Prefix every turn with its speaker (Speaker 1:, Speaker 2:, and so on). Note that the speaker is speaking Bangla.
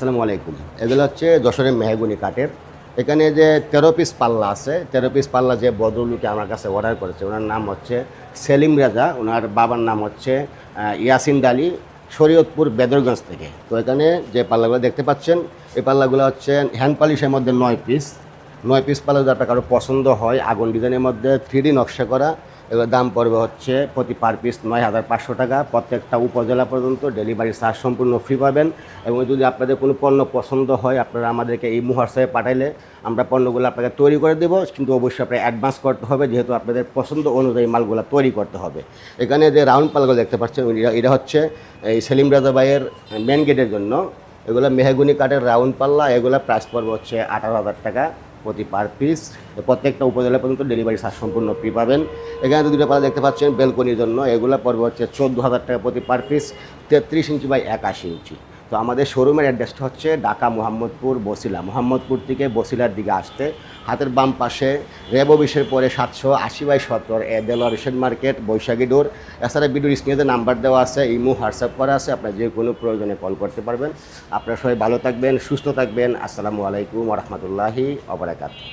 Speaker 1: আসসালামু আলাইকুম। এগুলো হচ্ছে যশোরের মেহগনি কাঠের। এখানে যে ১৩ পিস পাল্লা আছে, ১৩ পিস পাল্লা যে ভদ্রলোকে আমার কাছে অর্ডার করেছে, উনার নাম হচ্ছে সেলিম রেজা। উনার বাবার নাম হচ্ছে ইয়াসিন আলী, শরীয়তপুর বেদরগঞ্জ থেকে। তো এখানে যে পাল্লাগুলো দেখতে পাচ্ছেন, এই পাল্লাগুলো হচ্ছে হ্যান্ড পলিশের মধ্যে ৯ পিস। ৯ পিস পাল্লা যদি আপনার কারো পছন্দ হয়, আগুন ডিজাইনের মধ্যে 3D নকশা করা, এগুলোর দাম পড়বে হচ্ছে প্রতি পার পিস ৯,৫০০ টাকা। প্রত্যেকটা উপজেলা পর্যন্ত ডেলিভারি চার্জ সম্পূর্ণ ফ্রি পাবেন। এবং যদি আপনাদের কোনো পণ্য পছন্দ হয়, আপনারা আমাদেরকে এই হোয়াটসঅ্যাপে পাঠাইলে আমরা পণ্যগুলো আপনাকে তৈরি করে দেবো, কিন্তু অবশ্যই আপনাকে অ্যাডভান্স করতে হবে, যেহেতু আপনাদের পছন্দ অনুযায়ী মালগুলো তৈরি করতে হবে। এখানে যে রাউন্ড পাল্লাগুলো দেখতে পাচ্ছেন, এটা হচ্ছে এই সেলিম রাজা ভাইয়ের মেন গেটের জন্য। এগুলো মেহগুনি কাঠের রাউন্ড পাল্লা, এগুলো প্রাইস পড়বে হচ্ছে ১৮,০০০ টাকা প্রতি পার পিস। প্রত্যেকটা উপজেলা পর্যন্ত ডেলিভারি চার্জ সম্পূর্ণ ফ্রি পাবেন। এখানে দুটো পাল্লা দেখতে পাচ্ছেন বেলকনির জন্য, এগুলো পড়বে হচ্ছে ১৪,০০০ টাকা প্রতি পার পিস, ৩৩ ইঞ্চি বাই ৮১ ইঞ্চি। তো আমাদের শোরুমের অ্যাড্রেসটা হচ্ছে ঢাকা মোহাম্মদপুর বসিলা। মোহাম্মদপুর থেকে বসিলার দিকে আসতে হাতের বাম পাশে রেব অফিসের পরে ৭৮০/৭০ দেলোয়ার হোসেন মার্কেট, বৈশাখী ডোর। এছাড়া ভিডিওর স্ক্রিনে নাম্বার দেওয়া আছে, ইমো হোয়াটসঅ্যাপ করা আছে, আপনার যে কোনো প্রয়োজনে কল করতে পারবেন। আপনারা সবাই ভালো থাকবেন, সুস্থ থাকবেন। আসসালামু আলাইকুম ওয়া রাহমাতুল্লাহি ওয়া বারাকাতুহু।